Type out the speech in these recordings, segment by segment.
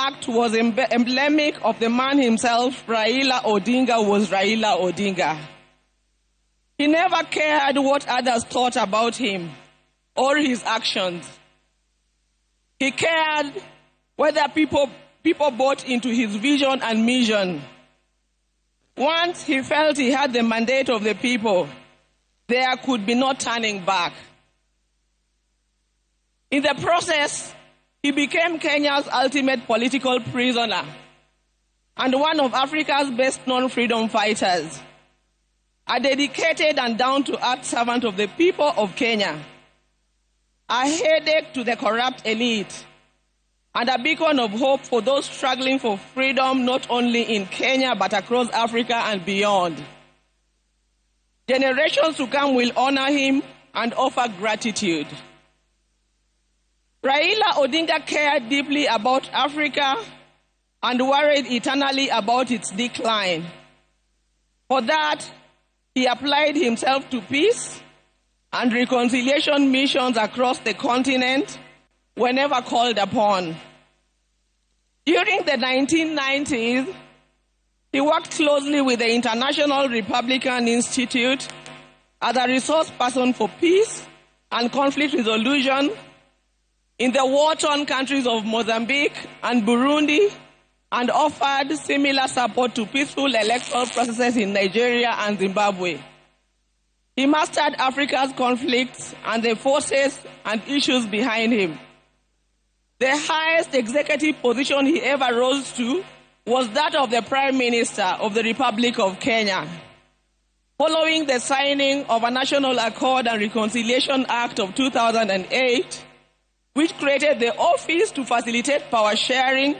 act was emblematic of the man himself. Raila Odinga was Raila Odinga. He never cared what others thought about him or his actions. He cared whether people bought into his vision and mission. Once he felt he had the mandate of the people, there could be no turning back. In the process, he became Kenya's ultimate political prisoner and one of Africa's best-known freedom fighters, a dedicated and down-to-earth servant of the people of Kenya, a headache to the corrupt elite, and a beacon of hope for those struggling for freedom not only in Kenya but across Africa and beyond. Generations to come will honor him and offer gratitude. Raila Odinga cared deeply about Africa and worried eternally about its decline. For that, he applied himself to peace and reconciliation missions across the continent whenever called upon. During the 1990s, he worked closely with the International Republican Institute as a resource person for peace and conflict resolution in the war-torn countries of Mozambique and Burundi, and offered similar support to peaceful electoral processes in Nigeria and Zimbabwe. He mastered Africa's conflicts and the forces and issues behind him. The highest executive position he ever rose to was that of the Prime Minister of the Republic of Kenya. Following the signing of a National Accord and Reconciliation Act of 2008, which created the office to facilitate power sharing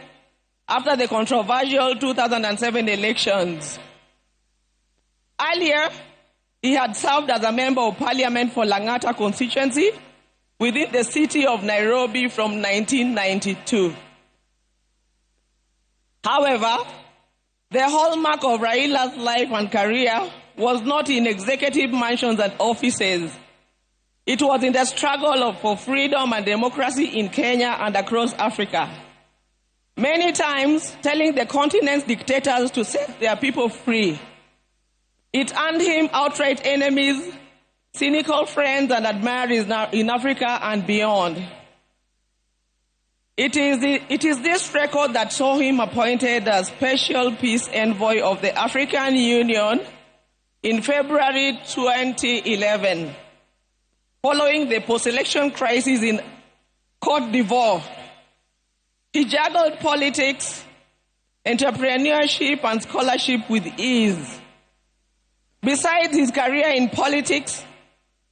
after the controversial 2007 elections. Earlier, he had served as a member of parliament for Lang'ata constituency within the city of Nairobi from 1992. However, the hallmark of Raila's life and career was not in executive mansions and offices. It was in the struggle for freedom and democracy in Kenya and across Africa. Many times telling the continent's dictators to set their people free. It earned him outright enemies, cynical friends and admirers in Africa and beyond. It is this record that saw him appointed as Special Peace Envoy of the African Union in February 2011. Following the post-election crisis in Côte d'Ivoire, he juggled politics, entrepreneurship, and scholarship with ease. Besides his career in politics,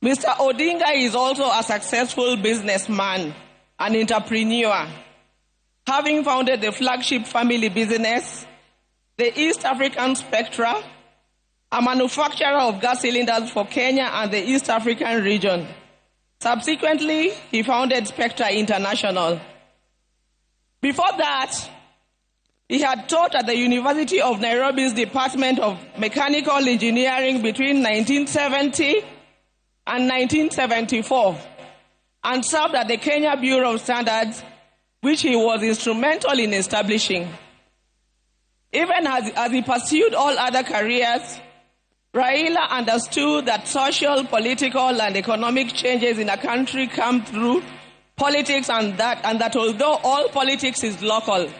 Mr. Odinga is also a successful businessman and entrepreneur, having founded the flagship family business, the East African Spectra, a manufacturer of gas cylinders for Kenya and the East African region. Subsequently, he founded Spectra International. Before that, he had taught at the University of Nairobi's Department of Mechanical Engineering between 1970 and 1974, and served at the Kenya Bureau of Standards, which he was instrumental in establishing. Even as he pursued all other careers, Raila understood that social, political, and economic changes in a country come through politics, and that although all politics is local,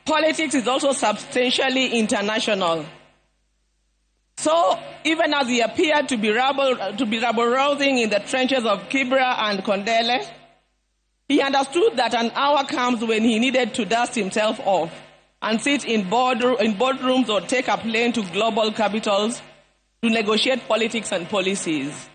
politics is also substantially international. So, even as he appeared to be rabble-rousing in the trenches of Kibra and Kondele, he understood that an hour comes when he needed to dust himself off and sit in boardrooms or take a plane to global capitals to negotiate politics and policies.